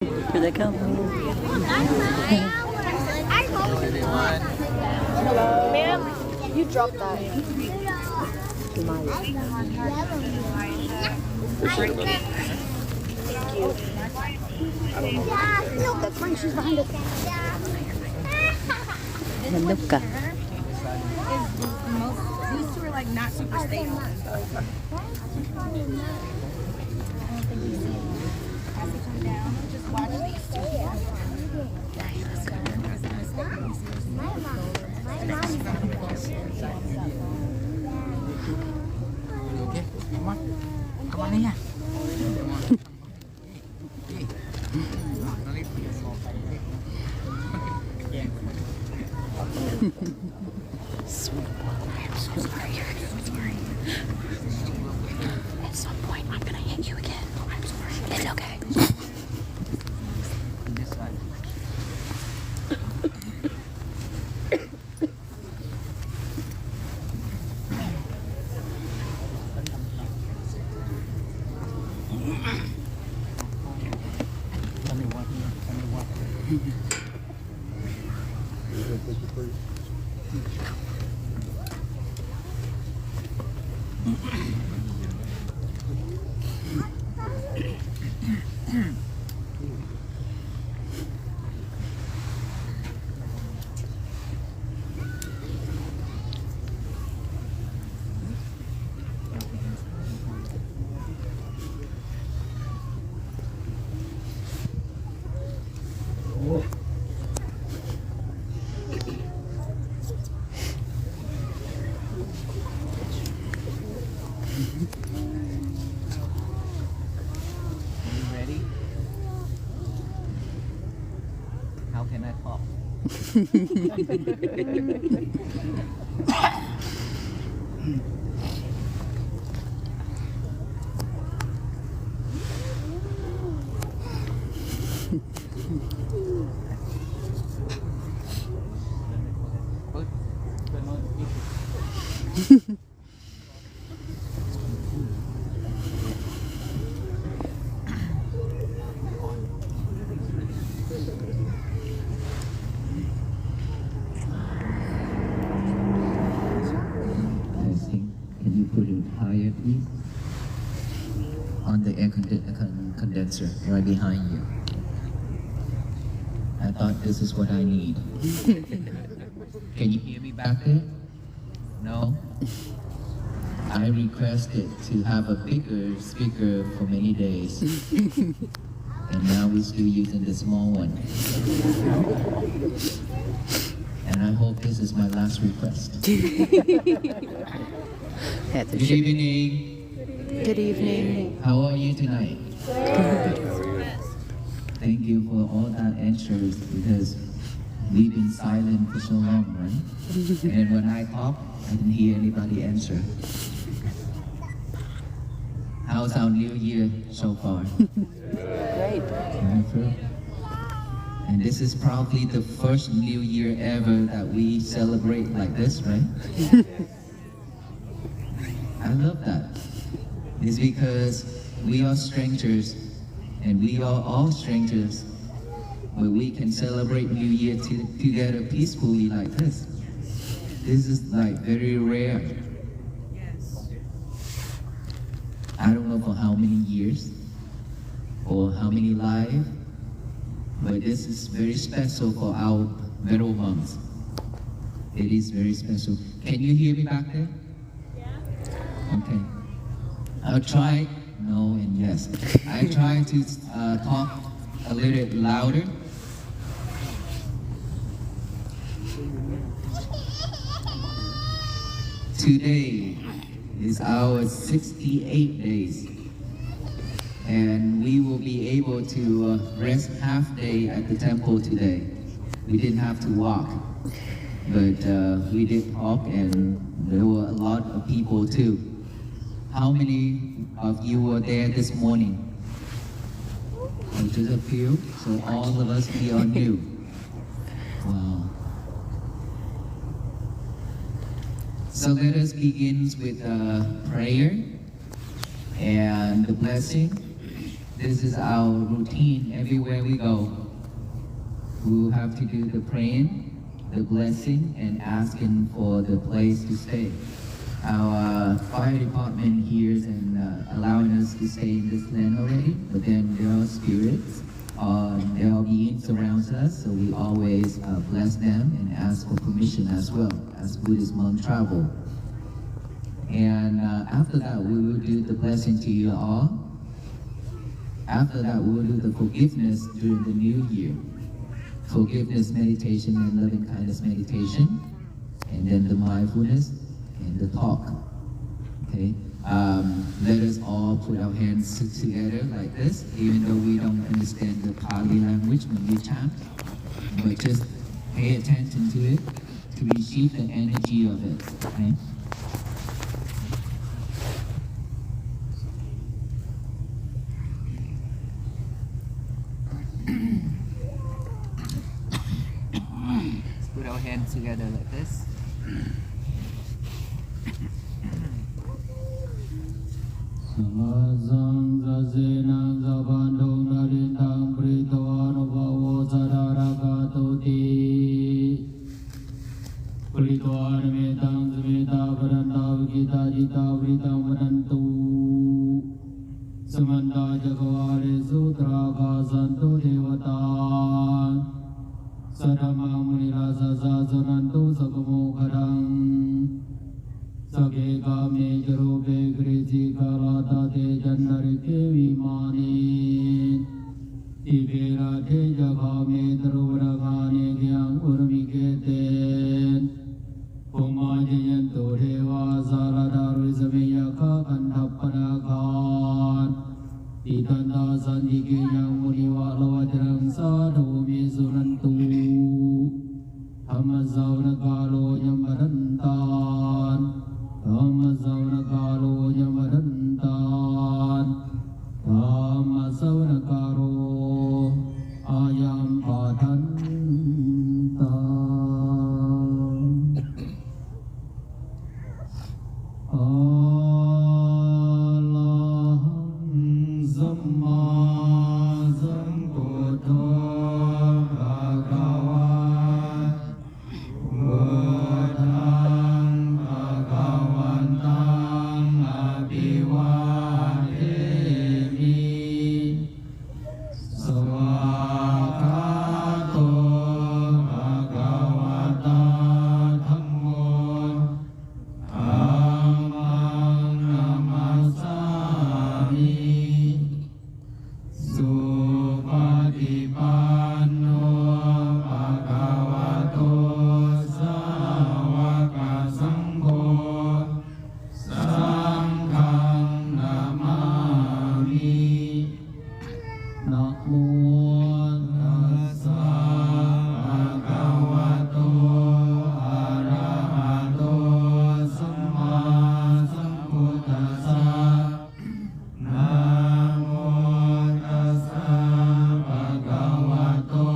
Here they come. Hello, ma'am. You dropped that. No, that's fine. She's behind us. Manuka. These two are like not super stable. As they come down, just watch these two. Okay, come on. Come on here. At some point, I'm gonna hit you again. I'm sorry. It's okay. This side. Tell me what. Tell me what. Are you ready? How can I talk? Testing. Can you put it higher, please? On the air condenser right behind you. I thought this is what I need. Can you hear me back there? No? I requested to have a bigger speaker for many days. And now we're still using the small one. And I hope this is my last request. Had to Good ship. evening. Good evening. How are you tonight? Thank you for all that answers because we've been silent for so long, right? And when I talk, I didn't hear anybody answer. How's our new year so far? Great. Wonderful. And this is probably the first new year ever that we celebrate like this, right? I love that. It's because we are strangers and we are all strangers, but we can celebrate New Year together peacefully like this. This is like very rare. I don't know for how many years or how many lives, but this is very special for our Vero moms. It is very special. Can you hear me back there? Okay. I'll try, no and yes. I try to talk a little bit louder. Today is our 68 days. And we will be able to rest half day at the temple today. We didn't have to walk, but we did talk and there were a lot of people too. How many of you were there this morning? Just a few, so all of us here are new. Wow. So let us begin with prayer and the blessing. This is our routine everywhere we go. We will have to do the praying, the blessing, and asking for the place to stay. Our fire department hears and allowing us to stay in this land already, but then there are spirits, there are beings around us, so we always bless them and ask for permission as well as Buddhist monk travel. And after that, we will do the blessing to you all. After that, we will do the forgiveness during the new year. Forgiveness meditation and loving kindness meditation, and then the mindfulness and the talk. Okay, let us all put our hands together like this, even though we don't understand the Pali language when we chant, but just pay attention to it to receive the energy of it. Okay. Put our hands together like this. Samazang zazenang zabandong narindang pritawana bhawo sadaragatuti pritawana metang zameta varanda vigita jita vritang varantu samanta jagavare sutra kasantu devata sadhamang munirasa sasanantu sakamukharang Sake kame jarobe kriti kalata te jannari ke vimani Tibera te jakame taruvrakane kyang urmi ke ten Puma jayanto deva saladaru sameyaka kantapanakan Titanda sandike yang muniwa lawajrang sadhu misunantu Hamazavna kalo nyamarantan Tamasavna kalo nyamarantan Tamasavna karo ayam patantan Alaham Samma Sambuddho Bhagava Buddhang Bhagavantang Abhivademi Swakato Bhagavata Dhammo Dhammang Namasami Supatipanno Bhagavato Sāvaka Sangho Sanghang Namami Namo Tassa Bhagavato Arahato Samma Sambuddhassa Namo Tassa Bhagavato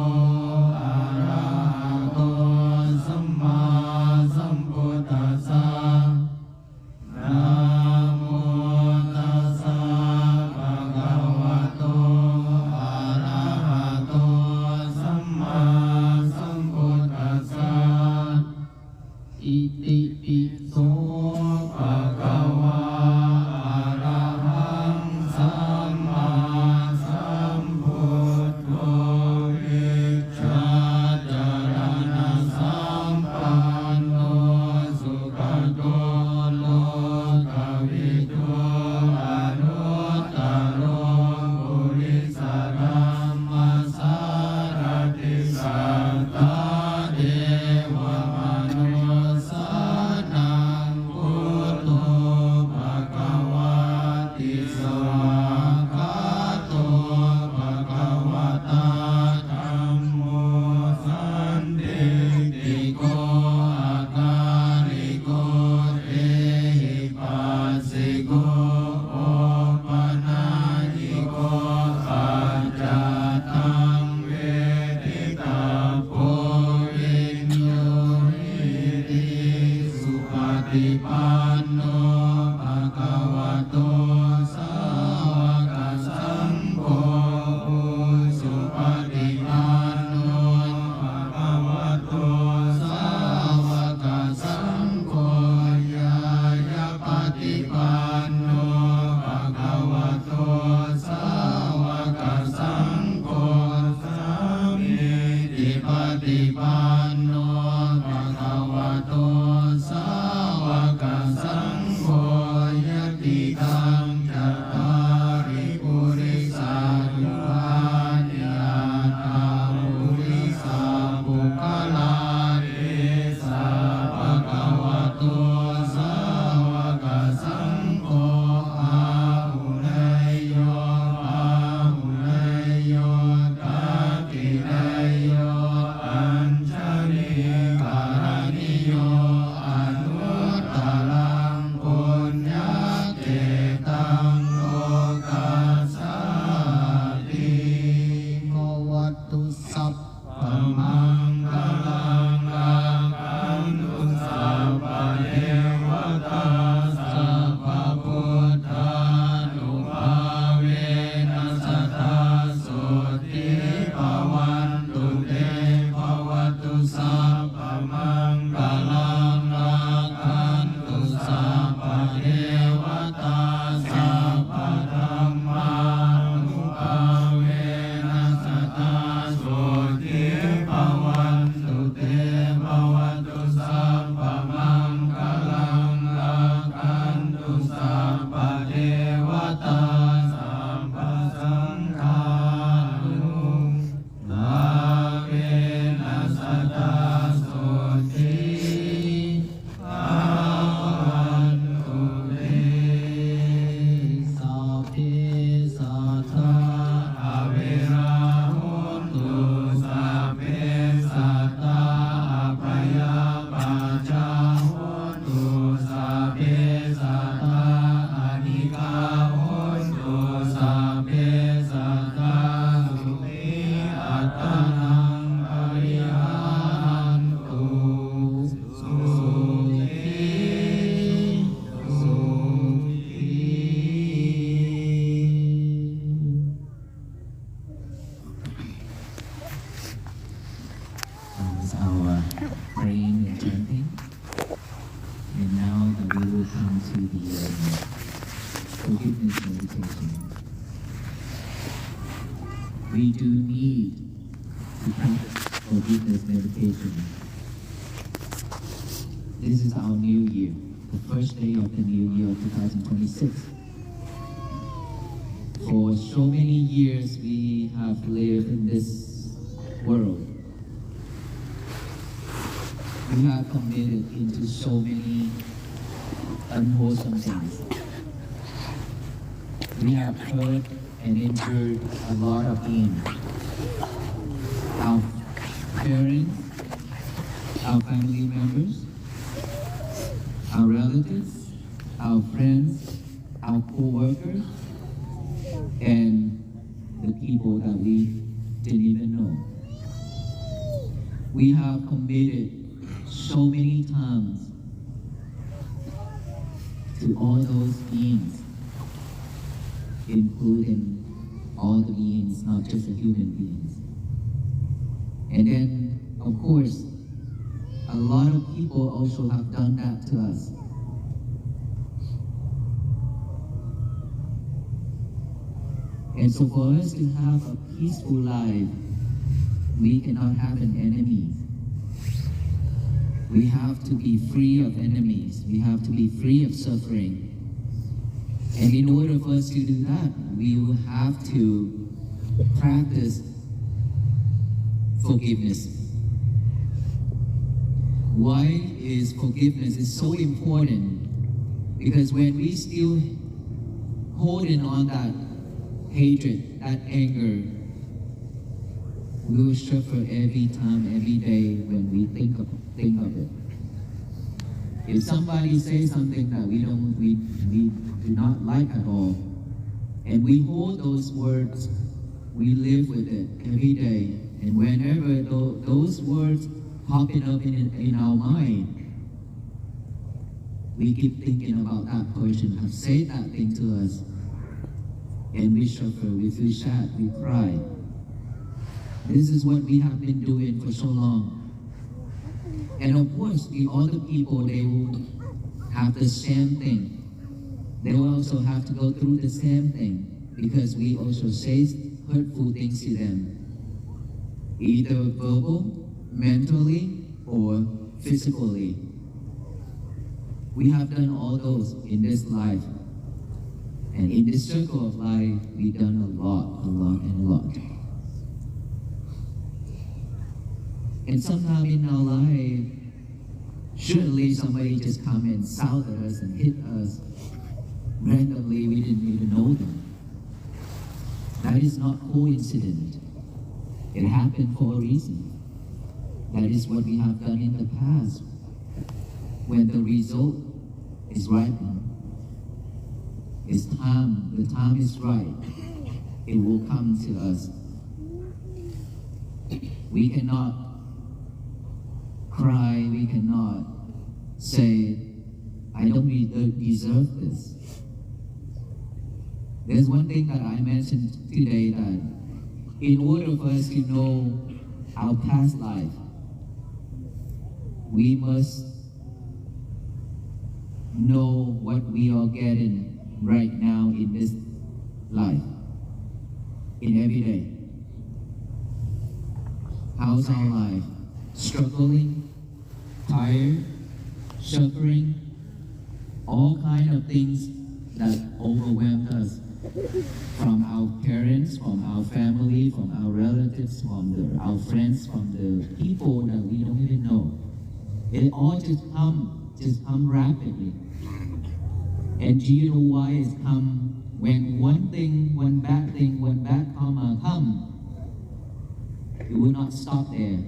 ติปันโนภะคะวะโตสาวกสังโฆยติตังจัตตาริปุริสายุปาณิยาตาปุริสาปุคลาเทสะภะคะวะโตสาวกสังโฆอาหุเนยโยอาหุเนยโยกากิเนยโยอัญชลีการณิโยอนุตตรังปุญญเกตังโลกัสสาติโมวัตตุสัพพมังคลังรักขันตุสัพพะเทวตาสัพพะพุทธานุภาเวนัสสตาโสติภวันตุเตภวตุสัพพมังคลังรักขันตุสัพพะเทวตาสัพพะธัมมานุภาเวนัสสตาโสติภวันตุเตภวตุสัพพมังคลังรักขันตุสัพพะเทวตาสัพพะสังฆานุภาเวนัสสตาโสติภวันตุเตสัพเพสัทธาอเวราโหนตุสัพเพสัตตาอัปยาปัจจาโหนตุสัพเพสัตตาอนิกาโหนตุสัพเพสัตตาสุขีอัตตานังปริหารันตุสุขีสุขี That was our praying and chanting. And now that we will come to the forgiveness meditation. We do need to practice forgiveness meditation. This is our new year, the first day of the new year of 2026. For so many years we have lived in this world. We have committed into so many unwholesome things. We have hurt and injured a lot of beings. Our parents, our family members, our relatives, our friends, our co-workers, and the people that we didn't even know. We have committed so many times to all those beings, including all the beings, not just the human beings. And then, of course, a lot of people also have done that to us. And so for us to have a peaceful life, we cannot have an enemy. We have to be free of enemies. We have to be free of suffering. And in order for us to do that, we will have to practice forgiveness. Why is forgiveness is so important? Because when we still holding on that hatred, that anger, we will suffer every time, every day when we think of it. If somebody says something that we do not like at all, and we hold those words, we live with it every day. And whenever those words popping up in our mind, we keep thinking about that person have said that thing to us, and we suffer, we feel sad, we cry. This is what we have been doing for so long. And of course, the other people, they will have the same thing. They will also have to go through the same thing because we also say hurtful things to them, either verbal mentally or physically. We have done all those in this life. And in this circle of life, we've done a lot, and a lot. And sometime in our life, surely somebody just come and shout at us and hit us randomly. We didn't even know them. That is not coincidence. It happened for a reason. That is what we have done in the past. When the result is right, it's time. The time is right. It will come to us. We cannot cry. We cannot say, I don't deserve this. There's one thing that I mentioned today, that in order for us to know our past life, we must know what we are getting right now in this life, in every day. How's our life? Struggling, tired, suffering, all kind of things that overwhelm us, from our parents, from our family, from our relatives, from our friends, from the people that we don't even know. It all just come rapidly. And do you know why it's come? When one bad karma come, it will not stop there.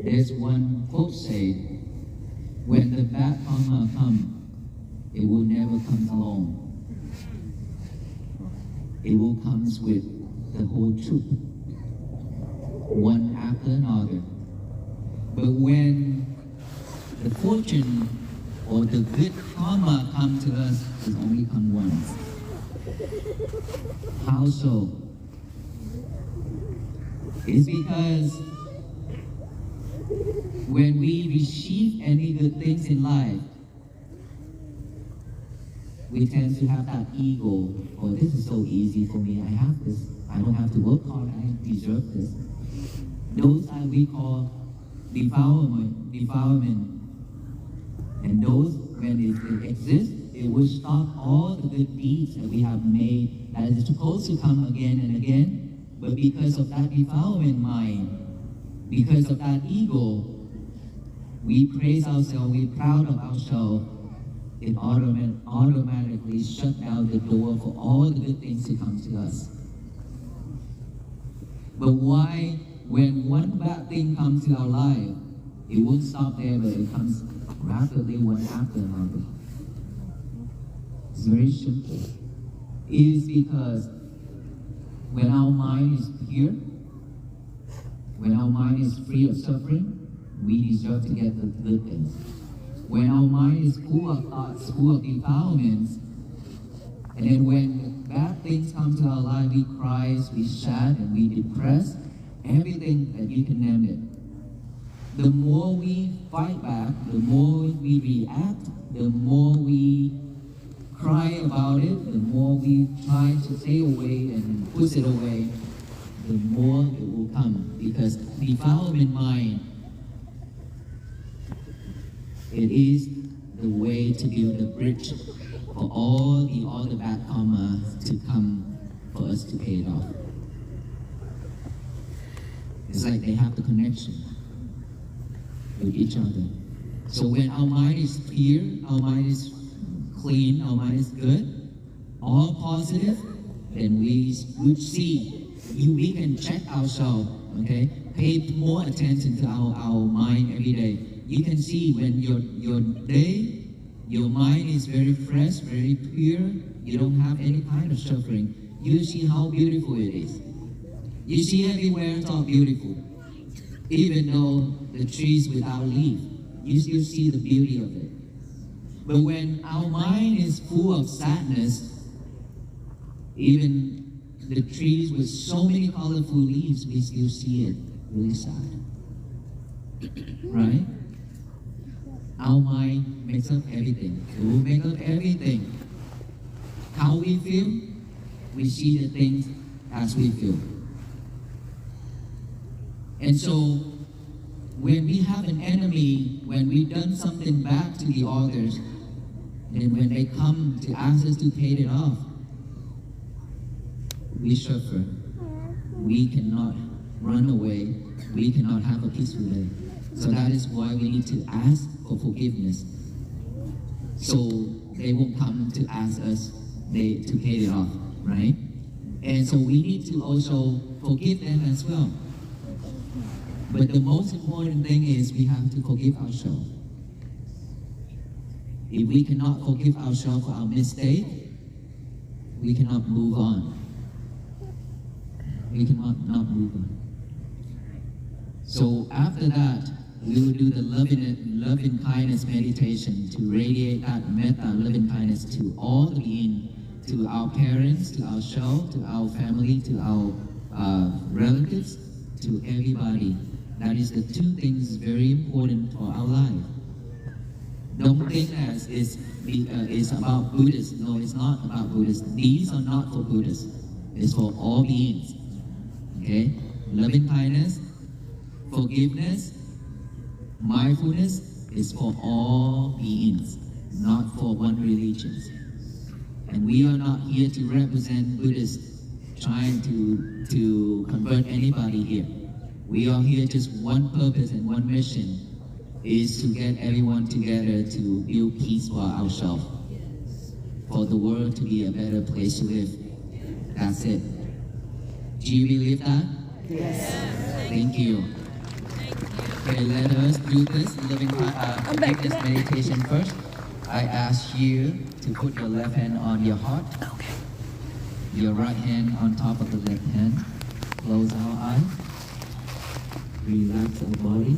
There's one quote say, when the bad karma come, it will never come alone. It will come with the whole truth, one after another. But when the fortune or the good karma come to us, it only come once. How so? It's because when we receive any good things in life, we tend to have that ego. Oh, this is so easy for me. I have this. I don't have to work hard. I deserve this. Those that we call defilement. And those, when it exists, it will stop all the good deeds that we have made that is supposed to come again and again. But because of that defilement mind, because of that ego, we praise ourselves, we're proud of ourselves, it automatically shut down the door for all the good things to come to us. But why, when one bad thing comes to our life, it won't stop there, but it comes rapidly one after another? It's very simple. It is because when our mind is pure, when our mind is free of suffering, we deserve to get the good things. When our mind is full of thoughts, full of defilements, and then when bad things come to our life, we cry, we sad, and we depress, everything that you can name it. The more we fight back, the more we react, the more we cry about it, the more we try to stay away and push it away, the more it will come. Because defilement mind, it is the way to build a bridge for all the other bad karma to come for us to pay it off. It's like they have the connection with each other. So when our mind is pure, our mind is clean, our mind is good, all positive, then we would see, we can check ourselves, okay? Pay more attention to our mind every day. You can see when your day, your mind is very fresh, very pure, you don't have any kind of suffering. You see how beautiful it is. You see everywhere it's all beautiful. Even though the trees without leaf, you still see the beauty of it. But when our mind is full of sadness, even the trees with so many colorful leaves, we still see it really sad. Right? Our mind makes up everything. It will make up everything. How we feel, we see the things as we feel. And so, when we have an enemy, when we've done something bad to the others, then when they come to ask us to pay it off, we suffer. We cannot run away. We cannot have a peaceful day. So that is why we need to ask for forgiveness. So they won't come to ask us to pay it off, right? And so we need to also forgive them as well. But the most important thing is we have to forgive ourselves. If we cannot forgive ourselves for our mistake, we cannot move on. We cannot not move on. So after that, we will do the loving kindness meditation to radiate that metta, loving kindness to all the beings, to our parents, to ourselves, to our family, to our relatives, to everybody. That is the two things very important for our life. Don't think as it's about Buddhists. No, it's not about Buddhists. These are not for Buddhists. It's for all beings. Okay? Loving kindness, forgiveness, mindfulness is for all beings, not for one religion. And we are not here to represent Buddhists trying to convert anybody here. We are here just one purpose and one mission is to get everyone together to build peace for ourselves, for the world to be a better place to live. That's it. Do you believe that? Yes. Thank you. Okay, let us do this forgiveness meditation first. I ask you to put your left hand on your heart. Okay. Your right hand on top of the left hand. Close our eyes. Relax our body.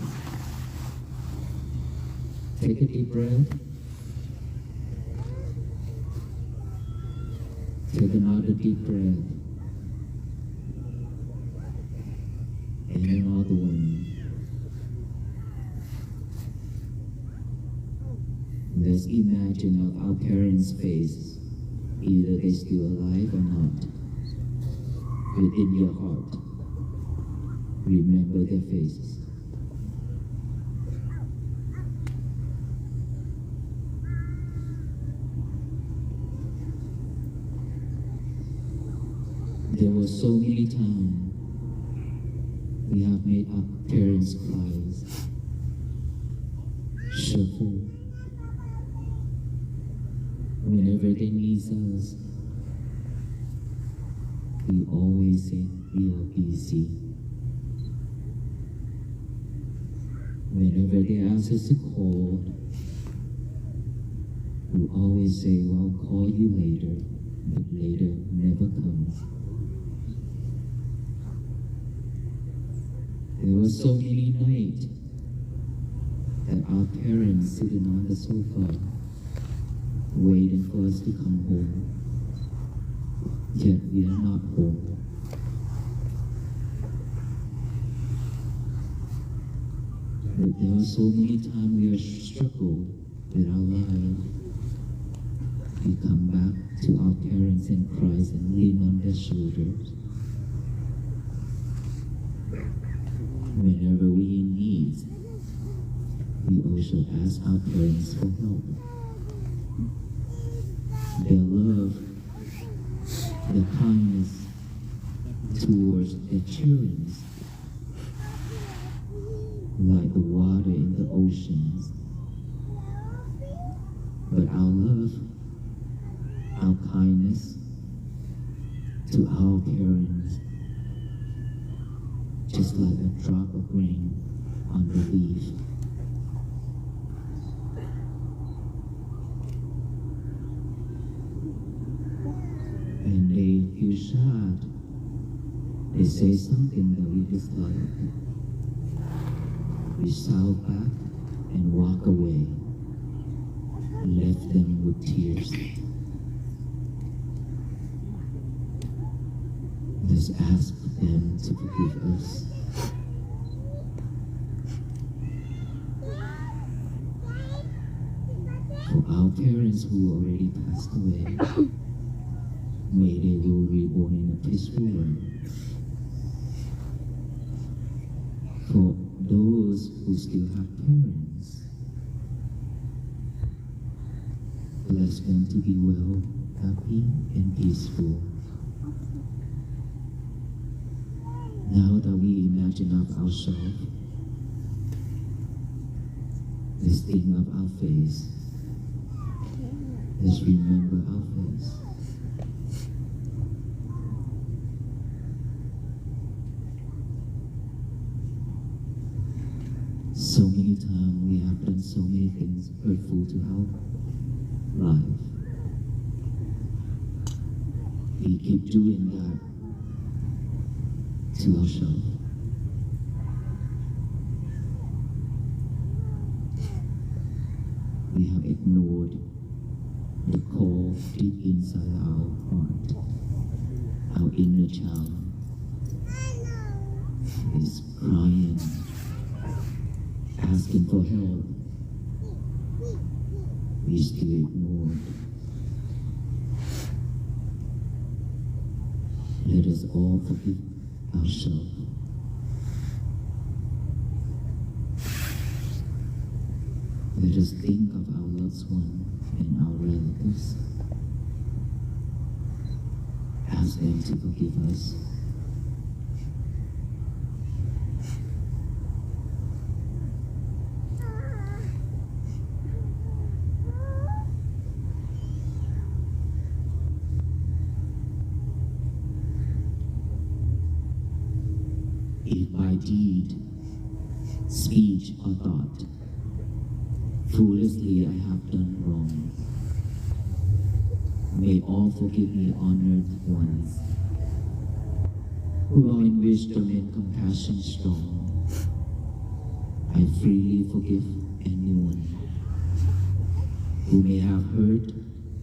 Take a deep breath. Take another deep breath. And another one. Let's imagine of our parents' face, either they're still alive or not. Within your heart, remember their faces. There were so many times we have made our parents cry, shuffle. Whenever they need us, we always say we are busy. Whenever they ask us to call, we always say, well, I'll call you later, but later never comes. There were so many nights that our parents sitting on the sofa waiting for us to come home, yet we are not home. But there are so many times we are struggled with our life. We come back to our parents in Christ and lean on their shoulders. Whenever we in need, we also ask our parents for help. Their love, their kindness towards their children, like the water in the oceans. But our love, our kindness to our parents, just like a drop of rain on the leaf. And they feel sad. They say something that we dislike. We shout back and walk away, left them with tears. Let's ask them to forgive us. For our parents who already passed away, may they will be reborn in a peaceful world. For those those who still have parents, bless them to be well, happy, and peaceful. Now that we imagine of ourselves, let's think of our face. Let's remember our face. So many times we have done so many things hurtful to our life. We keep doing that to ourselves. We have ignored the call deep inside our heart. Our inner child is crying, asking for help. We still ignored. Let us all forgive ourselves. Let us think of our loved one and our relatives. Ask them to forgive us. If by deed, speech, or thought, foolishly I have done wrong, may all forgive me, honored ones, who are in wisdom and compassion strong. I freely forgive anyone who may have hurt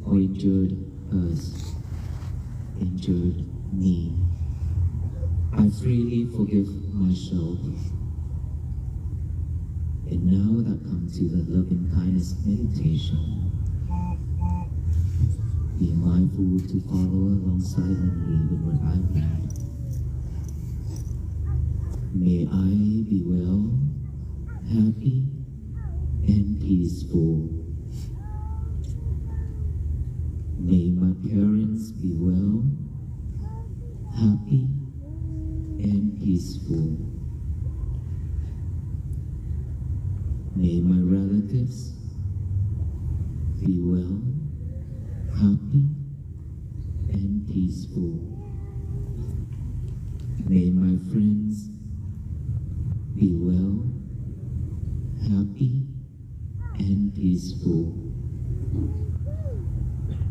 or injured us, injured me. I freely forgive myself. And now that comes to the loving kindness meditation, be mindful to follow along silently with what I read. May I be well, happy, and peaceful. May my parents be well, happy, and peaceful. May my relatives be well, happy, and peaceful. May my friends be well, happy, and peaceful.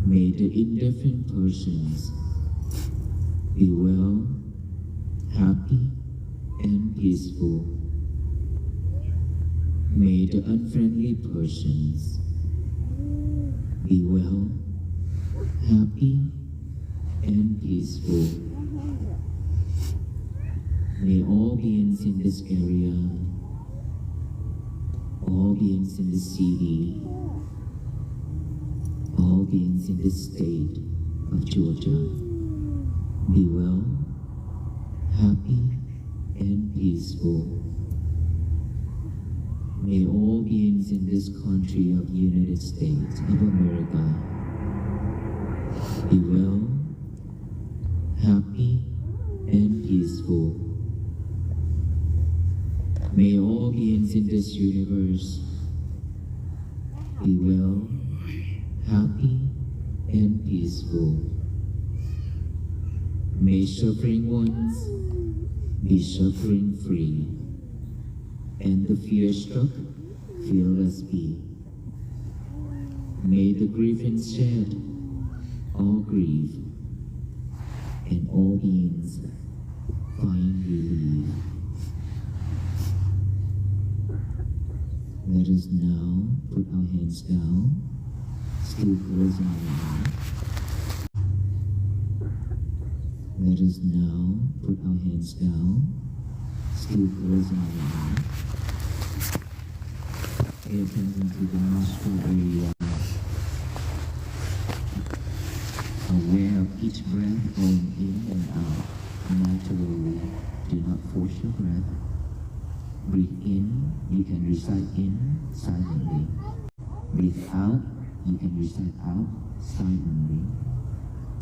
May the indifferent persons be well, happy, and peaceful. May the unfriendly persons be well, happy, and peaceful. May all beings in this area, all beings in this city, all beings in this state of Georgia be well, happy, and peaceful. May all beings in this country of the United States of America be well, happy, and peaceful. May all beings in this universe be well, happy, and peaceful. May suffering ones be suffering free, and the fear-struck fearless be. May the grieving shed all grieve, and all beings find relief. Let us now put our hands down, still closing our eyes. Let us now put our hands down, still closing our eyes. Pay attention to the nostril area. Aware of each breath going in and out naturally. Do not force your breath. Breathe in, you can recite in silently. Breathe out, you can recite out silently.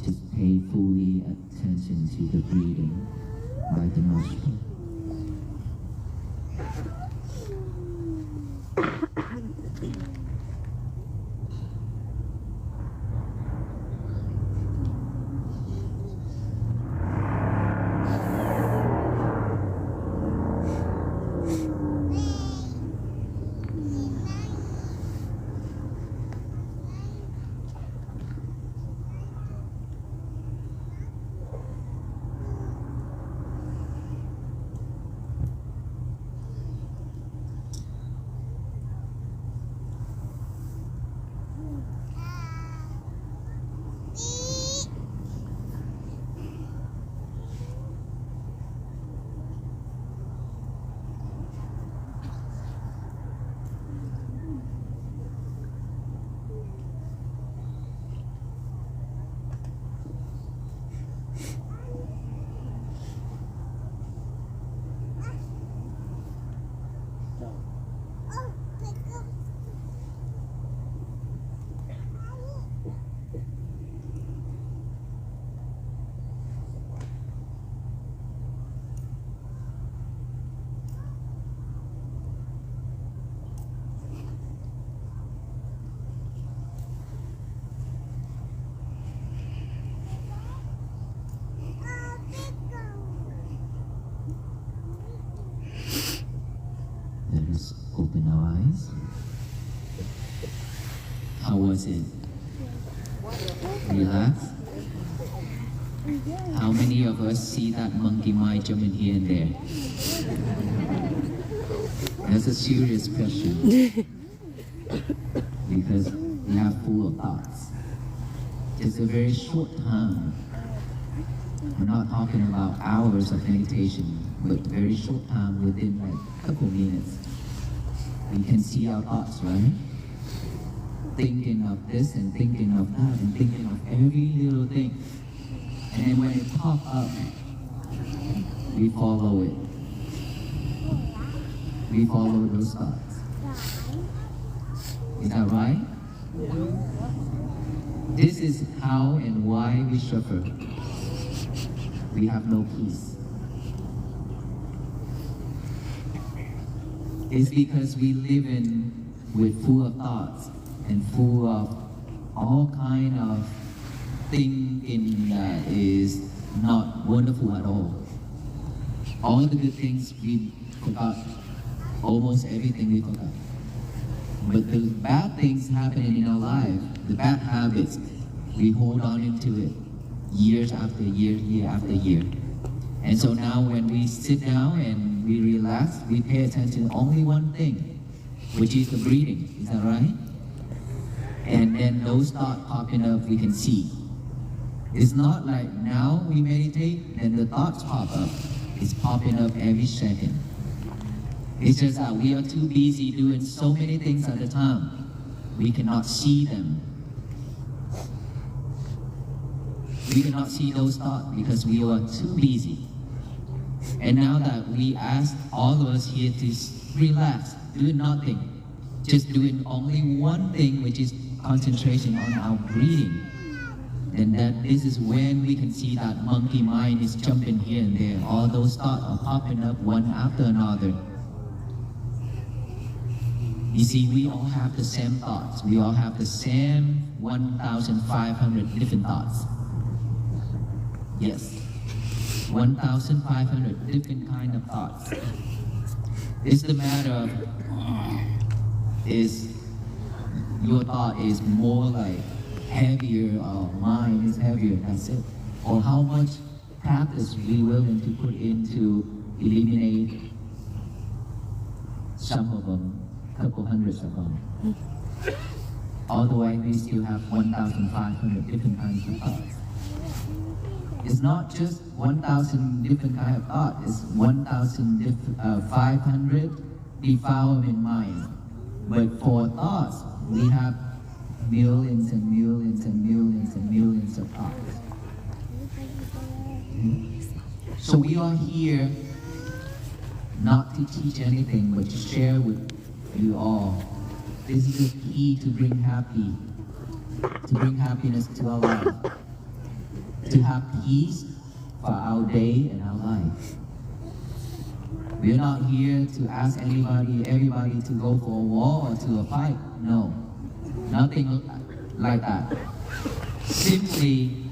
Just pay fully attention to the breathing by the nostril. Let us open our eyes. How was it? Relax? How many of us see that monkey mind jumping here and there? That's a serious question. Because we are full of thoughts. Just a very short time. We're not talking about hours of meditation, but very short time, within like a couple minutes. We can see our thoughts, right? Thinking of this and thinking of that and thinking of every little thing. And then when it pops up, we follow it. We follow those thoughts. Is that right? This is how and why we suffer. We have no peace. It's because we live in with full of thoughts and full of all kind of thinking that is not wonderful at all. All the good things we forgot, almost everything we forgot. But the bad things happening in our life, the bad habits, we hold on into it years after year, year after year. And so now when we sit down and we relax, we pay attention to only one thing, which is the breathing. Is that right? And then those start popping up, we can see. It's not like now we meditate and the thoughts pop up. It's popping up every second. It's just that we are too busy doing so many things at a time. We cannot see them. We cannot see those thoughts because we are too busy. And now that we ask all of us here to relax, do nothing, just doing only one thing, which is concentration on our breathing, then this is when we can see that monkey mind is jumping here and there. All those thoughts are popping up one after another. You see, we all have the same thoughts. We all have the same 1,500 different thoughts. Yes, 1,500 different kind of thoughts. It's the matter of, is your thought is more like heavier or mine is heavier, that's it. Or how much practice we willing to put into eliminate some of them, couple hundreds of them. Otherwise, we still have 1,500 different kinds of thoughts. It's not just 1,000 different kinds of thoughts, it's 1,500 defilement minds. But for thoughts, we have millions and millions and millions and millions of thoughts. So we are here not to teach anything, but to share with you all. This is the key to bring happiness to our life, to have peace for our day and our life. We are not here to ask everybody to go for a war or to a fight. No, nothing like that. Simply,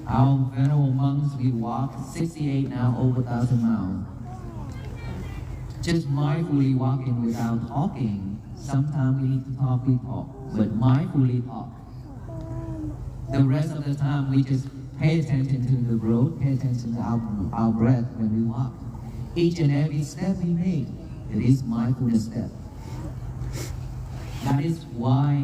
our venerable monks, we walk 68 now over 1,000 miles. Just mindfully walking without talking. Sometimes we need to talk, we talk, but mindfully talk. The rest of the time, we just pay attention to the road, pay attention to our breath when we walk. Each and every step we make, it is mindfulness step. That is why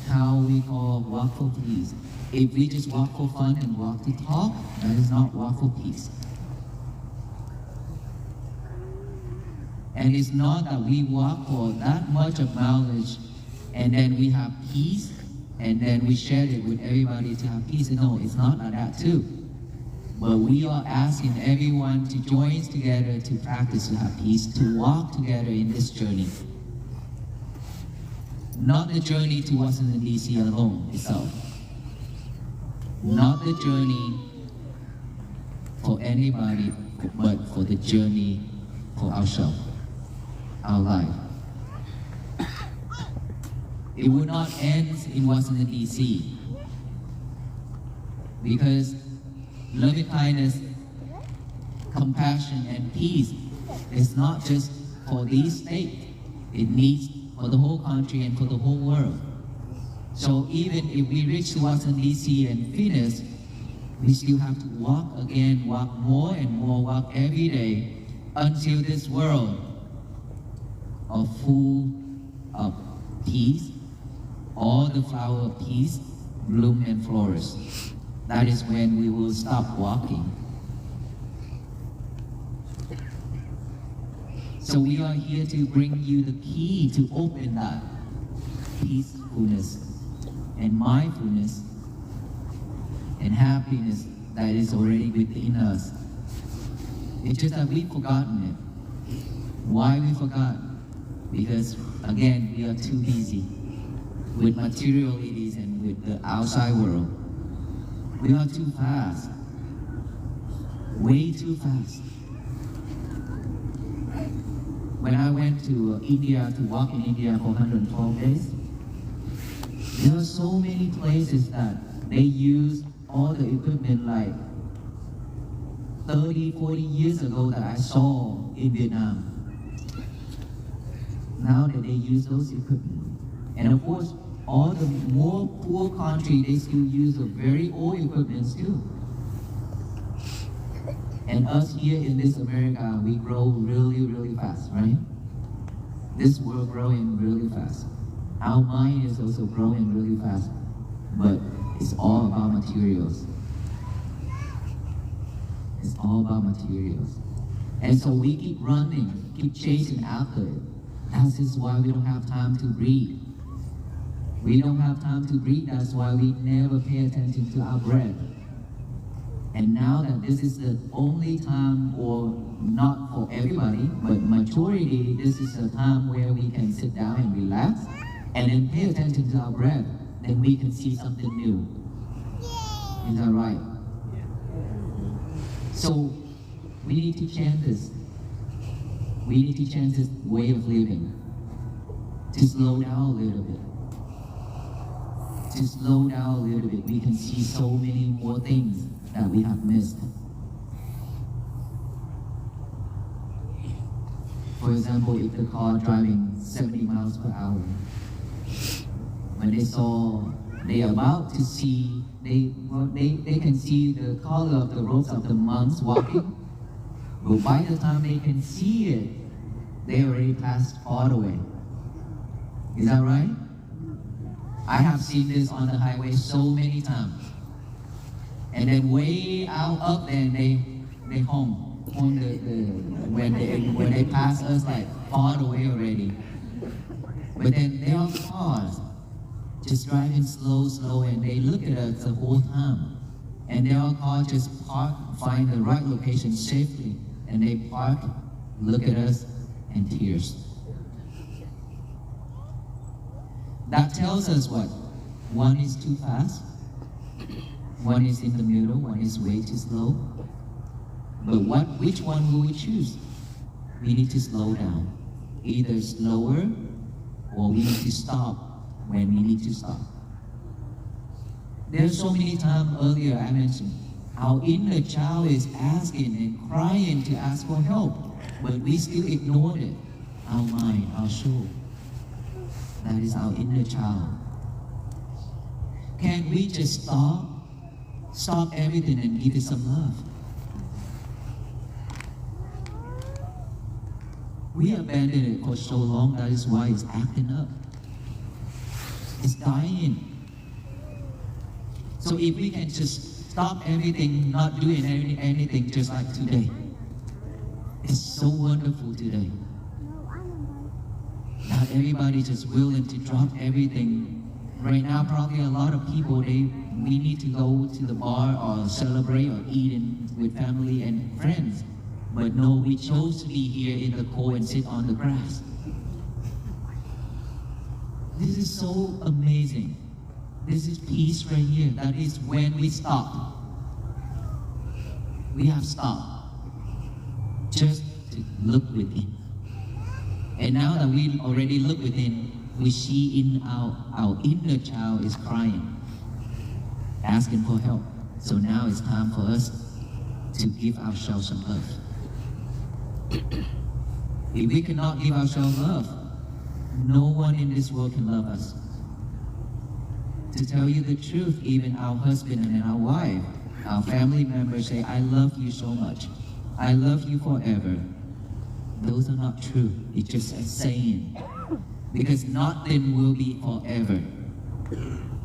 how we call walk for peace. If we just walk for fun and walk to talk, that is not walk for peace. And it's not that we walk for that much of knowledge and then we have peace and then we share it with everybody to have peace. No, it's not like that too. But we are asking everyone to join together to practice to have peace, to walk together in this journey. Not the journey to Washington, D.C. alone itself. Not the journey for anybody, but for the journey for ourselves, our life. It will not end in Washington, D.C. because loving kindness, compassion, and peace is not just for these states. It needs for the whole country and for the whole world. So even if we reach Washington, D.C. and finish, we still have to walk again, walk more and more, walk every day until this world are full of peace, all the flower of peace bloom and flourish. That is when we will stop walking. So we are here to bring you the key to open that peacefulness and mindfulness and happiness that is already within us. It's just that we've forgotten it. Why we forgot? Because again, we are too busy with materialities and with the outside world. We are too fast, way too fast. When I went to India to walk in India for 112 days, there are so many places that they use all the equipment like 30, 40 years ago that I saw in Vietnam. Now that they use those equipment. And of course, all the more poor country, they still use the very old equipment too. And us here in this America, we grow really, really fast, right? This world growing really fast. Our mind is also growing really fast, but it's all about materials. It's all about materials. And so we keep running, keep chasing after it. That is why we don't have time to breathe. We don't have time to breathe, that's why we never pay attention to our breath. And now that this is the only time, or not for everybody, but majority, this is a time where we can sit down and relax, and then pay attention to our breath, then we can see something new. Is that right? So, we need to change this. We need to change this way of living. To slow down a little bit. To slow down a little bit, we can see so many more things that we have missed. For example, if the car driving 70 miles per hour, when they about to see, they can see the color of the roads of the monks walking, but by the time they can see it, they already passed all the way. Is that right? I have seen this on the highway so many times. And then way out up there, they home on when they pass us like far away already. But then there are cars just driving slow, and they look at us the whole time. And there are cars just park, find the right location safely, and they park look at us, and tears. That tells us what? One is too fast, one is in the middle, one is way too slow. But which one will we choose? We need to slow down. Either slower or we need to stop when we need to stop. There's so many times earlier I mentioned our inner child is asking and crying to ask for help, but we still ignored it. Our mind, our soul. That is our inner child. Can we just stop everything and give it some love? We abandoned it for so long, that is why it's acting up. It's dying. So if we can just stop everything, not doing anything just like today. It's so wonderful today. Not everybody just willing to drop everything. Right now, probably a lot of people, we need to go to the bar or celebrate or eat with family and friends. But no, we chose to be here in the cold and sit on the grass. This is so amazing. This is peace right here. That is when we stop. We have stopped just to look within. And now that we already look within, we see in our inner child is crying, asking for help. So now it's time for us to give ourselves some love. If we cannot give ourselves love, no one in this world can love us. To tell you the truth, even our husband and our wife, our family members say, I love you so much. I love you forever. Those are not true. It's just a saying. Because nothing will be forever.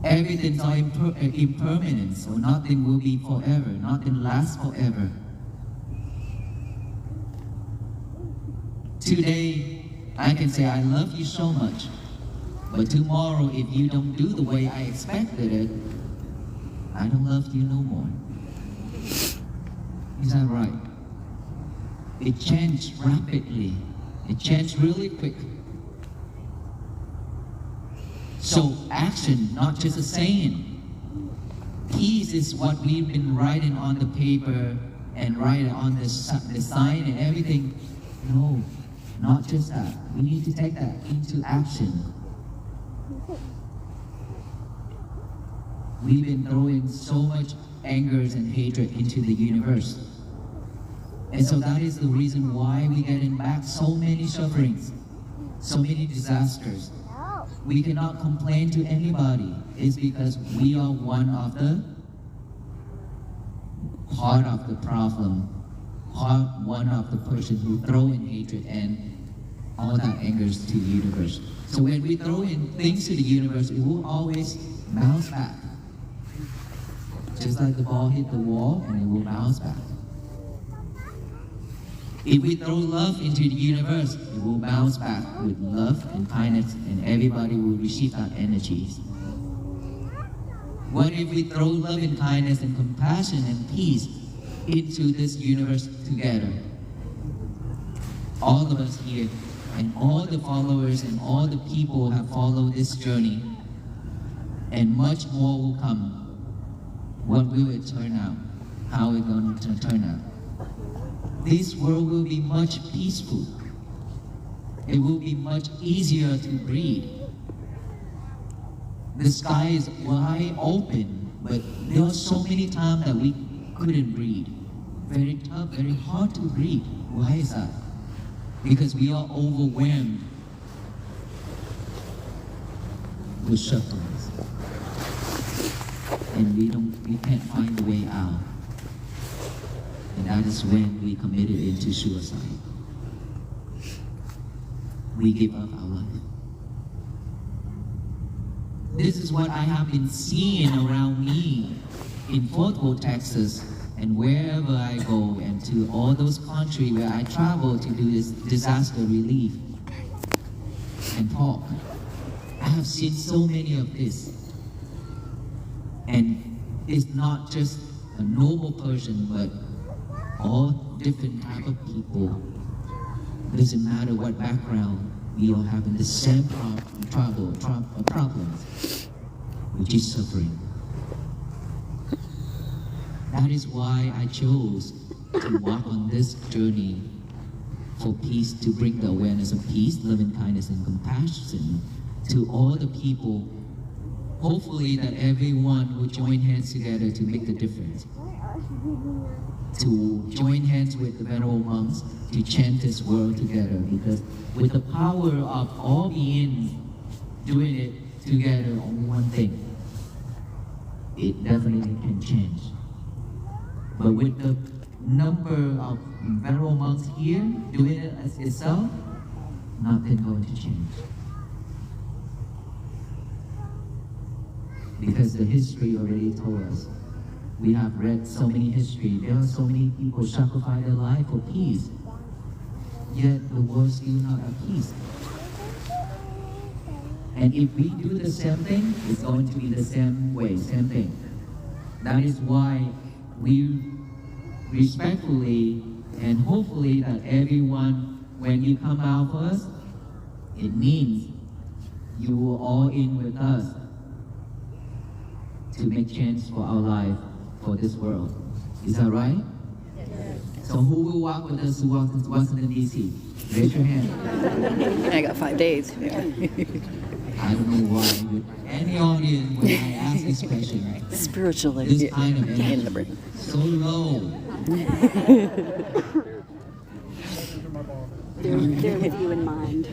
Everything's impermanent, so nothing will be forever. Nothing lasts forever. Today, I can say I love you so much. But tomorrow, if you don't do the way I expected it, I don't love you no more. Is that right? It changed rapidly. It changed really quick. So action, not just a saying. Peace is what we've been writing on the paper and writing on the sign and everything. No, not just that. We need to take that into action. We've been throwing so much angers and hatred into the universe. And so that is the reason why we're getting back so many sufferings, so many disasters. We cannot complain to anybody. It's because we are one of the part of the problem, one of the person who throw in hatred and all that angers to the universe. So when we throw in things to the universe, it will always bounce back. Just like the ball hit the wall and it will bounce back. If we throw love into the universe, it will bounce back with love and kindness, and everybody will receive that energies. What if we throw love and kindness and compassion and peace into this universe together? All of us here, and all the followers and all the people who have followed this journey, and much more will come. What will it turn out? How is it going to turn out? This world will be much peaceful. It will be much easier to breathe. The sky is wide open, but there are so many times that we couldn't breathe. Very tough, very hard to breathe. Why is that? Because we are overwhelmed with sufferings. And we can't find a way out. And that is when we committed into suicide. We give up our life. This is what I have been seeing around me in Fort Worth, Texas, and wherever I go, and to all those countries where I travel to do this disaster relief and talk. I have seen so many of this. And it's not just a normal person, but all different type of people Doesn't matter what background, we all have the same problems, which is suffering. That is why I chose to walk on this journey for peace, to bring the awareness of peace, loving kindness, and compassion to all the people. Hopefully that everyone will join hands together to make the difference. To join hands with the venerable monks to chant this word together, because with the power of all beings doing it together on one thing, it definitely can change. But with the number of venerable monks here doing it as itself, nothing going to change. Because the history already told us. We have read so many history. There are so many people sacrifice their life for peace. Yet the world still not at peace. And if we do the same thing, it's going to be the same way, same thing. That is why we respectfully and hopefully that everyone, when you come out for us, it means you were all in with us to make change for our life, for this world. Is that right? Yes. So who will walk with us to Washington, D.C.? Raise your hand. I got 5 days. I don't know why, with any audience, when I ask this question, Spiritually. this kind of energy, In the brain. so low. They're with you in mind.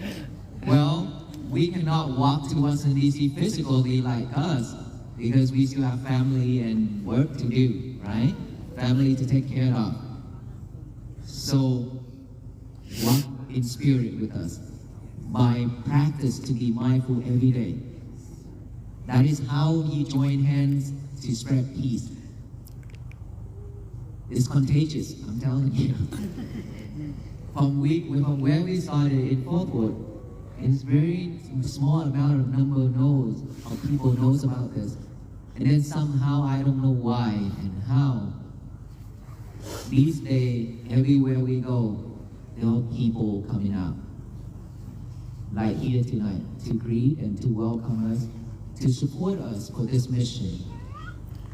Well, we cannot walk to Washington, D.C. physically like us, because we still have family and work to do, right? Family to take care of. So, walk in spirit with us by practice to be mindful every day. That is how you join hands to spread peace. It's contagious, I'm telling you. From where we started in Fort Worth, it's very small amount of people knows about this. And then somehow, I don't know why and how, these days, everywhere we go, there are people coming out. Like here tonight, to greet and to welcome us, to support us for this mission.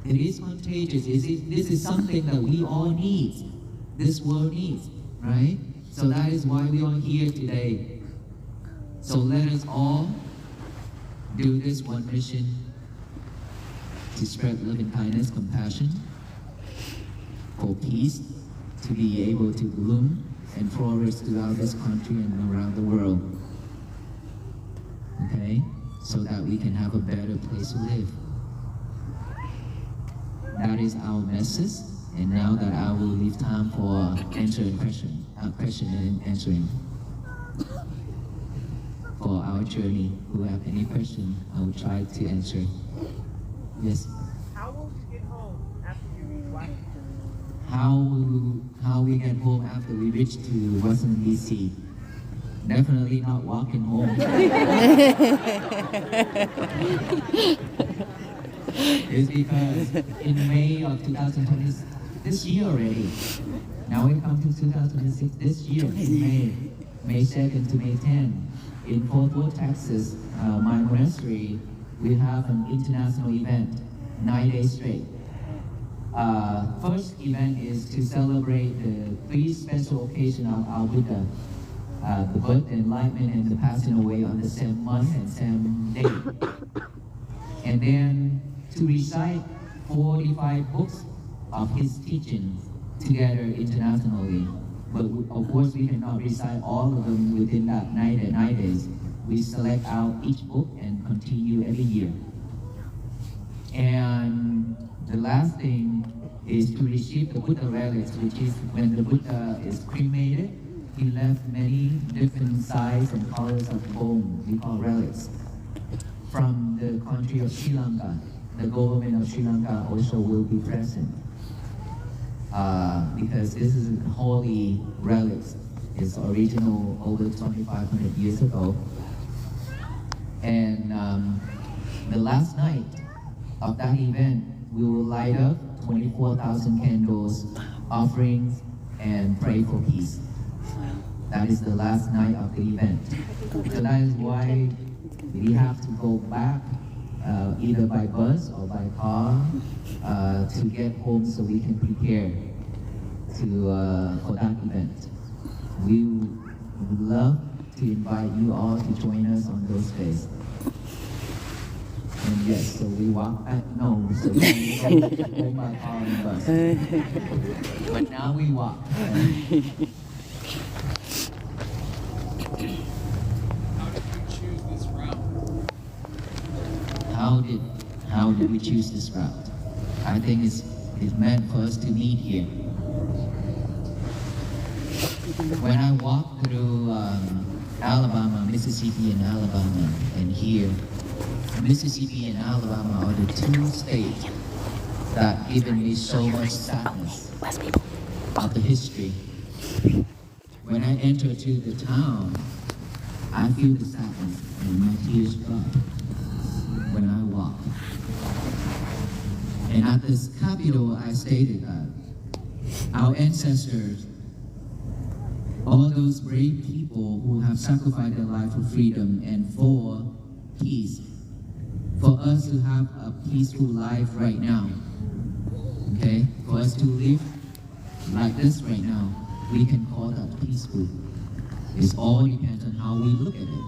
It is contagious. This is something that we all need. This world needs, right? So that is why we are here today. So let us all do this one mission to spread love and kindness, compassion, for peace, to be able to bloom and flourish throughout this country and around the world. Okay? So that we can have a better place to live. That is our message. And now that I will leave time for answering question and answering for our journey. Who have any question, I will try to answer. Yes. How will you get home after you reach Washington? How we get home after we reach to Washington, D.C.? Definitely not walking home. It's because in May of 2020, this year already. Now we come to 2026, this year, in May 2nd to May 10th, in Fort Worth, Texas, my monastery, we have an international event, 9 days straight. First event is to celebrate the 3 special occasions of our Buddha, the birth, enlightenment, and the passing away on the same month and same day. And then to recite 45 books of his teachings together internationally. But of course, we cannot recite all of them within that 9 days. We select out each book and continue every year. And the last thing is to receive the Buddha relics, which is when the Buddha is cremated, he left many different sizes and colors of bone, we call relics, from the country of Sri Lanka. The government of Sri Lanka also will be present. Because this is holy relics. It's original over 2,500 years ago. And the last night of that event, we will light up 24,000 candles, offerings, and pray for peace. that is the last night of the event. So that is why we have to go back either by bus or by car to get home so we can prepare for that event. We would love to invite you all to join us on those days. And yes, so we walk back, no, so we go by car and bus. But now we walk. How did we choose this route? I think it's meant for us to meet here. When I walk through Alabama, Mississippi and Alabama, and here, Mississippi and Alabama are the two states that given me so much sadness of the history. When I enter to the town, I feel the sadness and my tears drop when I walk. And at this Capitol, I stated that our ancestors, all those brave people who have sacrificed their life for freedom and for peace, for us to have a peaceful life right now, okay? For us to live like this right now, we can call that peaceful. It all depends on how we look at it.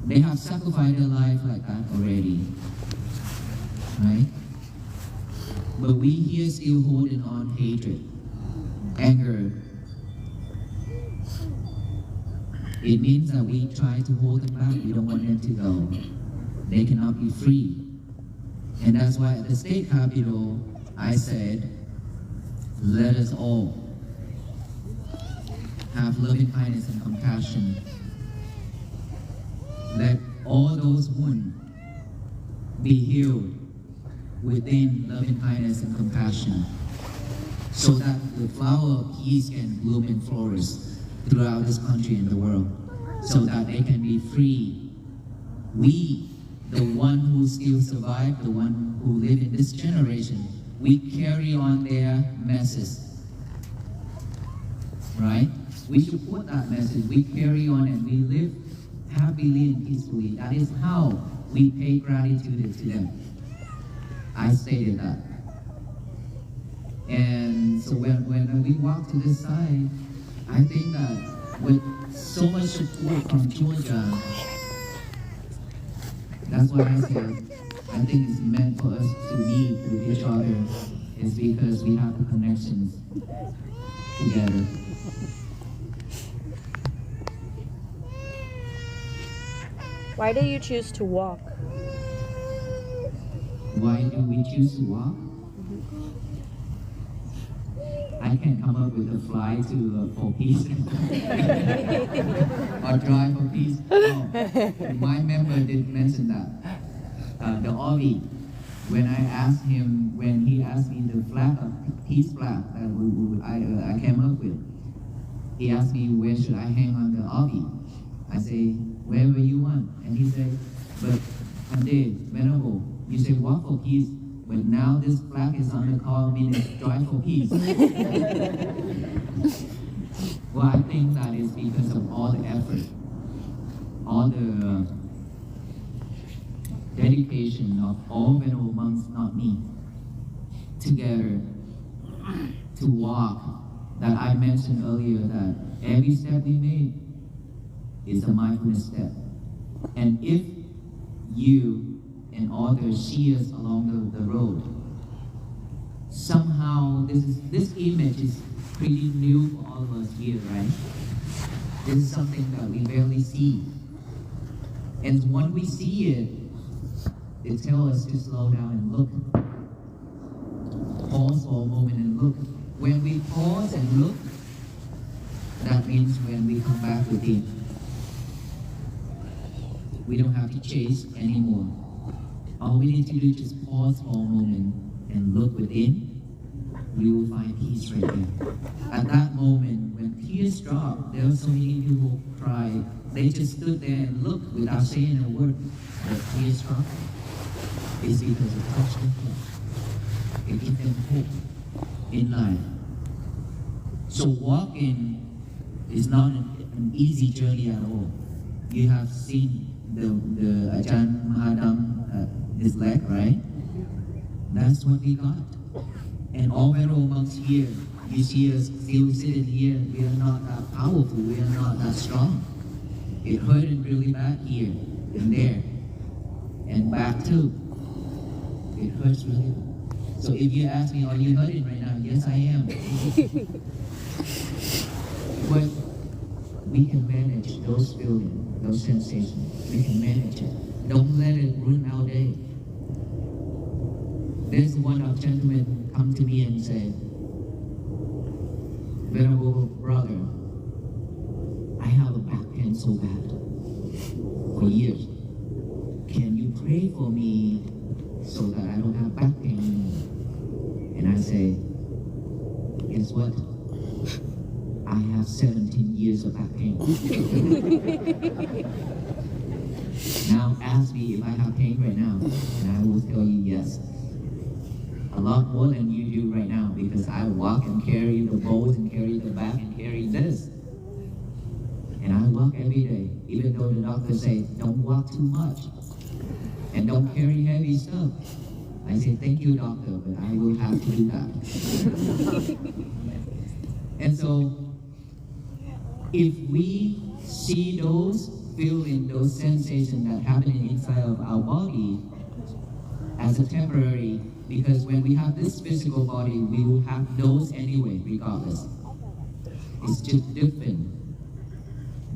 They have sacrificed their life like that already, right? But we here still holding on hatred, anger. It means that we try to hold them back. We don't want them to go. They cannot be free. And that's why at the state capitol, I said, let us all have loving kindness and compassion. Let all those wounds be healed within loving kindness and compassion, so that the flower of peace can bloom and flourish throughout this country and the world, so that they can be free. We, the one who still survive, the one who live in this generation, we carry on their message, right? We support that message. We carry on and we live happily and peacefully. That is how we pay gratitude to them. I stated that. And so when we walk to this side, I think that with so much support from Georgia, that's why I said, I think it's meant for us to meet with each other, is because we have the connections together. Why do you choose to walk? Why do we choose to walk? I can't come up with a fly to for peace or drive for peace. No. My member did mention that. The Ovi, when I asked him, when he asked me the flag of peace flag that I came up with, he asked me where should I hang on the Ovi. I say wherever you want, and he said, but Ande, Venerable, you say walk for peace, but now this flag is on the call meaning drive for peace. Well, I think that is because of all the effort, all the dedication of all Venerable monks, not me, together to walk. That I mentioned earlier, that every step we made is a mindfulness step. And if you and others see us along the road, somehow this image is pretty new for all of us here, right? This is something that we barely see. And when we see it, it tells us to slow down and look. Pause for a moment and look. When we pause and look, that means when we come back within. We don't have to chase anymore. All we need to do is just pause for a moment and look within. We will find peace right there. At that moment, when tears drop, there are so many people who cry. They just stood there and looked without saying a word. But tears drop. It's because it touched their heart. It gives them hope in life. So walking It's not an easy journey at all. You have seen the Ajahn Mahadam, his leg, right? That's what we got. And all venerable monks here, you see us still sitting here, we are not that powerful, we are not that strong. It hurted really bad here and there. And back too. It hurts really bad. So if you ask me, are you hurting right now? Yes, I am. But we can manage those feelings, those sensations. We can manage it. Don't let it ruin our day. There's one of gentlemen come to me and said, Venerable brother, I have a back pain so bad for years. Can you pray for me so that I don't have back pain anymore? And I say, guess what? I have 17 years of back pain. Now ask me if I have pain right now, and I will tell you yes. A lot more than you do right now, because I walk and carry the bowls and carry the bag and carry this. And I walk every day, even though the doctor says, don't walk too much and don't carry heavy stuff. I say, thank you, doctor, but I will have to do that. And so, if we see those, feel in those sensations that happen inside of our body as a temporary, because when we have this physical body, we will have those anyway, regardless. It's just different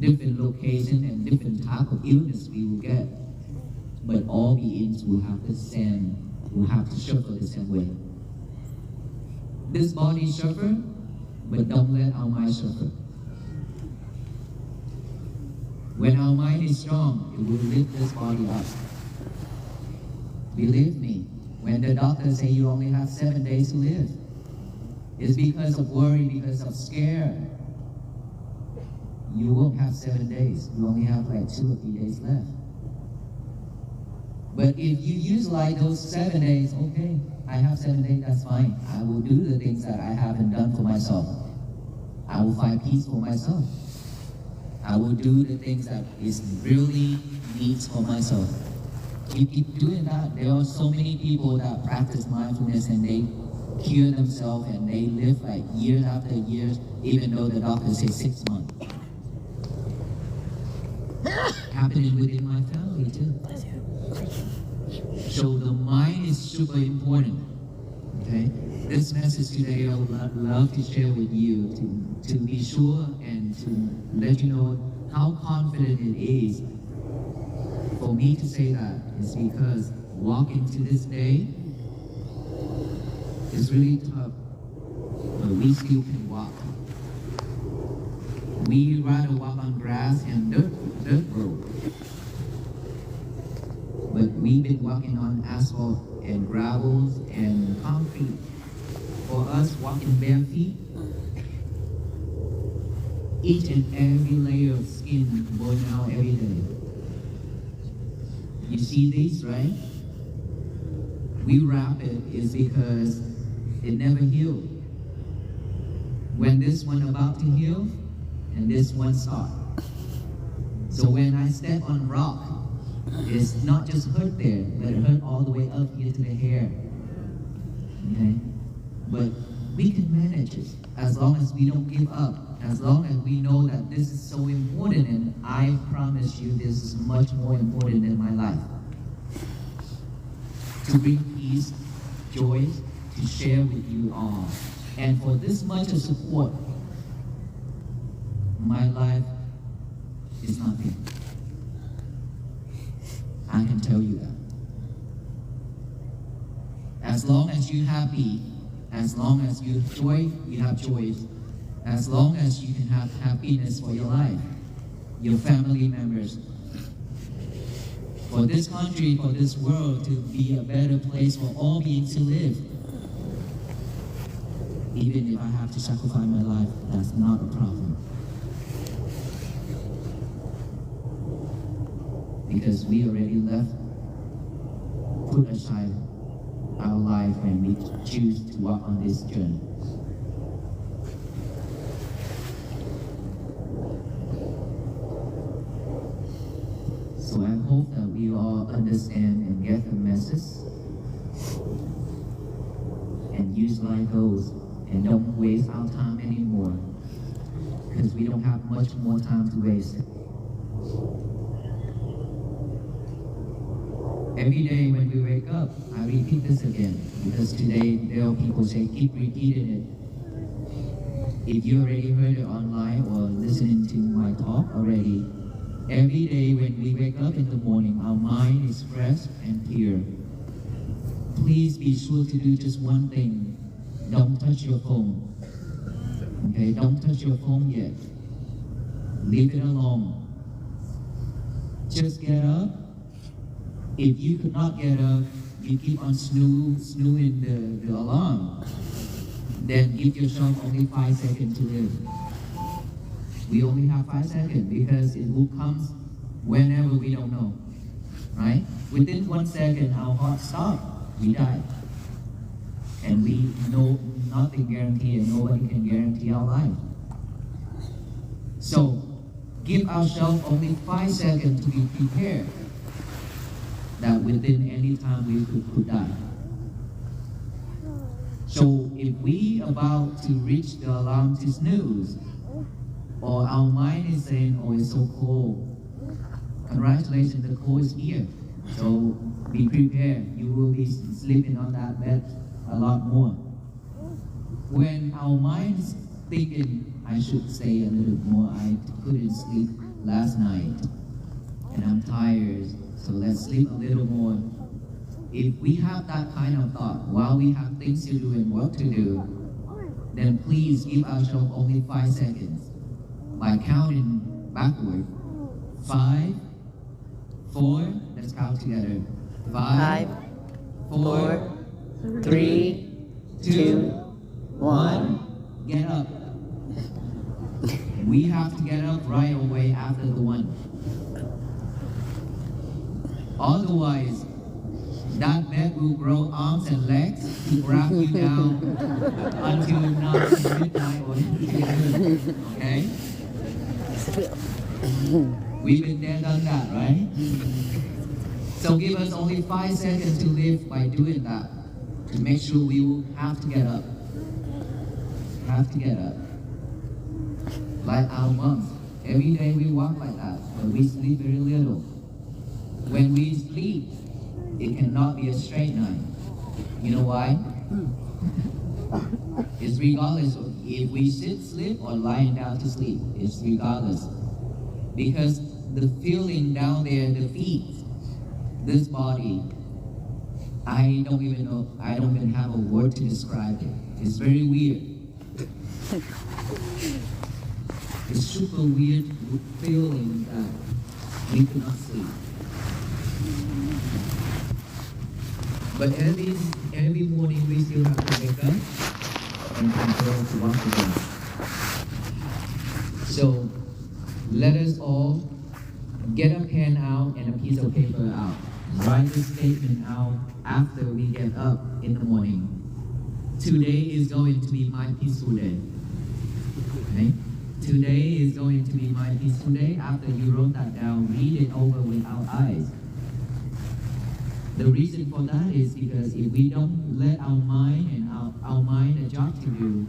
location and different type of illness we will get. But all beings will have the same, will have to suffer the same way. This body suffer, but don't let our mind suffer. When our mind is strong, it will lift this body up. Believe me, when the doctor say you only have 7 days to live, it's because of worry, because of scare. You won't have 7 days. You only have like 2 or 3 days left. But if you use like those 7 days, okay, I have 7 days, that's fine. I will do the things that I haven't done for myself. I will find peace for myself. I will do the things that is really needs for myself. You keep doing that, there are so many people that practice mindfulness and they cure themselves and they live like years after years, even though the doctor says 6 months. Happening within my family too. So the mind is super important. Okay? This message today I would love to share with you to be sure and to let you know how confident it is. For me to say that is because walking to this day is really tough, but we still can walk. We rather walk on grass and dirt road. But we've been walking on asphalt and gravels and concrete. For us, walking bare feet, each and every layer of skin going out every day. You see these, right? We wrap it is because it never healed. When this one about to heal, and this one start. So when I step on rock, it's not just hurt there, but it hurt all the way up here to the hair. Okay? But we can manage it as long as we don't give up, as long as we know that this is so important, and I promise you this is much more important than my life. To bring peace, joy, to share with you all. And for this much of support, my life is nothing. I can tell you that. As long as you're happy, as long as you have joy. As long as you can have happiness for your life, your family members, for this country, for this world to be a better place for all beings to live. Even if I have to sacrifice my life, that's not a problem. Because we already put aside our life when we choose to walk on this journey. So I hope that we all understand and get the message and use like those and don't waste our time anymore because we don't have much more time to waste. Every day when we wake up, I repeat this again because today there are people say keep repeating it. If you already heard it online or listening to my talk already, every day when we wake up in the morning, our mind is fresh and clear. Please be sure to do just one thing. Don't touch your phone. Okay, don't touch your phone yet. Leave it alone. Just get up. If you could not get up, you keep on snoozing the alarm. Then give yourself only 5 seconds to live. We only have 5 seconds because it will come whenever we don't know. Right? Within 1 second, our heart stops. We die. And we know nothing guaranteed and nobody can guarantee our life. So, give ourselves only 5 seconds to be prepared that within any time we could die. So if we about to reach the alarm to snooze, or our mind is saying, oh, it's so cold, congratulations, the cold is here. So be prepared. You will be sleeping on that bed a lot more. When our mind is thinking, I should stay a little more, I couldn't sleep last night, and I'm tired, so let's sleep a little more. If we have that kind of thought while we have things to do and work to do, then please give ourselves only 5 seconds by counting backward. 5, 4, let's count together. 5, 4, 3, 2, 1, get up. We have to get up right away after the one. Otherwise, that bed will grow arms and legs to grab you down until midnight or noon. Okay? We've been there, done that, right? So give us only 5 seconds to live by doing that, to make sure we will have to get up. Have to get up. Like our moms. Every day we walk like that, but we sleep very little. When we sleep, it cannot be a straight line. You know why? It's regardless of if we sit, sleep, or lying down to sleep. It's regardless. Because the feeling down there, the feet, this body, I don't even know, I don't even have a word to describe it. It's very weird. It's super weird feeling that we could not sleep. But every morning we still have to wake up and control to walk again. So let us all get a pen out and a piece of paper out. Write the statement out after we get up in the morning. Today is going to be my peaceful day. Okay? Today is going to be my peaceful day. After you wrote that down, read it over without eyes. The reason for that is because if we don't let our mind and our mind adjust to do,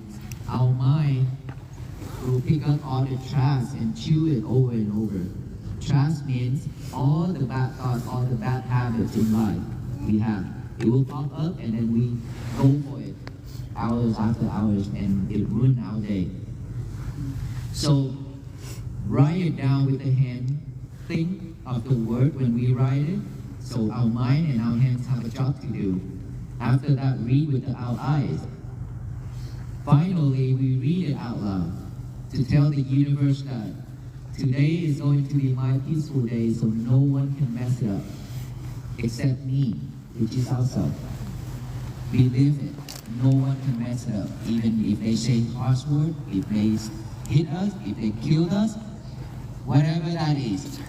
our mind will pick up all the trash and chew it over and over. Trash means all the bad thoughts, all the bad habits in life we have. It will pop up and then we go for it hours after hours and it ruins our day. So write it down with the hand. Think of the word when we write it. So our mind and our hands have a job to do. After that, read with our eyes. Finally, we read it out loud to tell the universe that today is going to be my peaceful day, so no one can mess it up except me, which is ourselves. We live it. No one can mess it up. Even if they say harsh word, if they hit us, if they kill us, whatever that is.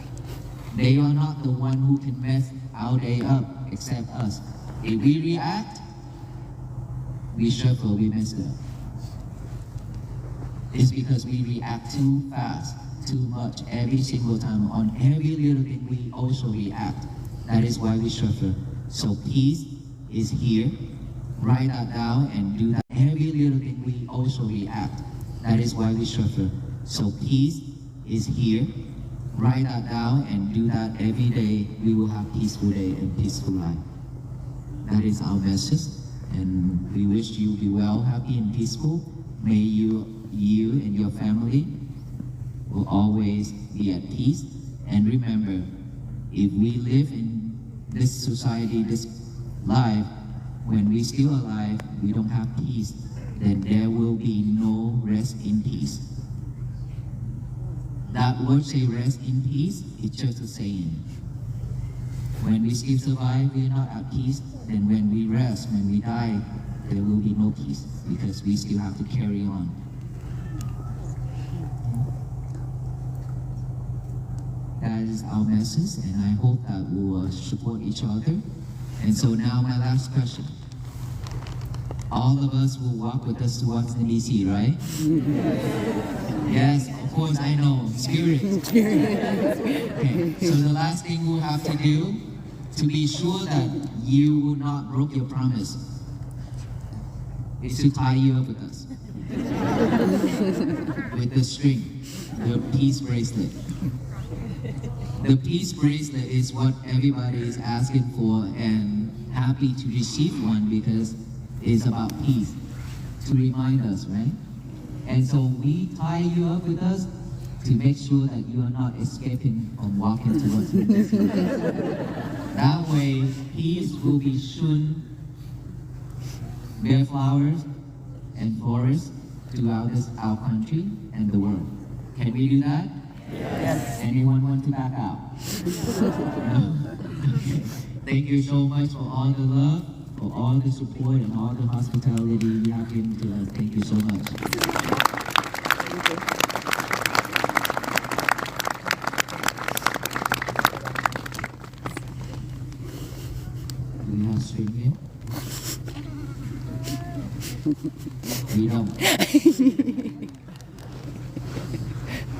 They are not the one who can mess our day up except us. If we react, we shuffle, we mess it up. It's because we react too fast, too much every single time. On every little thing we also react. That is why we suffer. So peace is here. Write that down and do that. Every little thing we also react. That is why we suffer. So peace is here. Write that down and do that every day. We will have peaceful day and peaceful life. That is our message. And we wish you be well, happy, and peaceful. May you and your family will always be at peace. And remember, if we live in this society, this life, when we still alive, we don't have peace, then there will be no rest in peace. That word say rest in peace, it's just a saying. When we still survive, we're not at peace. Then when we rest, when we die, there will be no peace because we still have to carry on. That is our message, and I hope that we will support each other. And so now my last question. All of us will walk with us to Washington, D.C., right? Yes, of course, I know. Spirit. Okay. So the last thing we'll have to do to be sure that you will not break your promise is to tie you up with us. With the string, the peace bracelet. The peace bracelet is what everybody is asking for and happy to receive one because it's about peace, to remind us, right? And so we tie you up with us to make sure that you are not escaping from walking towards peace. That way, peace will be soon bear flowers and forests throughout our country and the world. Can we do that? Yes. Anyone want to back out? No? Okay. Thank you so much for all the love, for all the support, and all the hospitality you have given to us. Thank you so much. Do you have string here? We don't.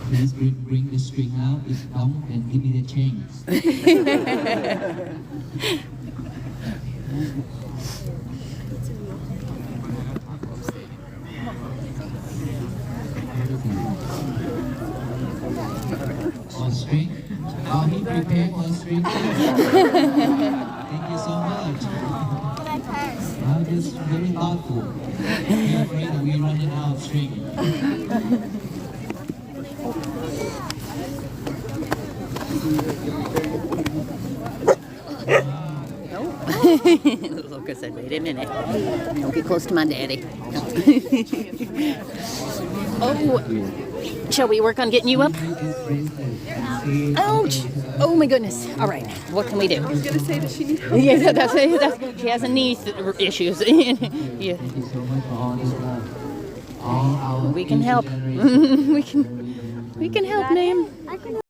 Please bring the string out. If don't, then give me the chain. On string? Oh, he prepared one string. Thank you so much. I'm just very thoughtful. I'm afraid that we're running out of string. Lucas said, wait a minute. Don't get close to my daddy. Oh, shall we work on getting you up? Ouch! Oh my goodness. All right, what can we do? I was going to say, does she need help? Yeah, that's she has a knee issues. Yeah. Thank you so much for all this love. All our We can help. future generations. we can help, ma'am.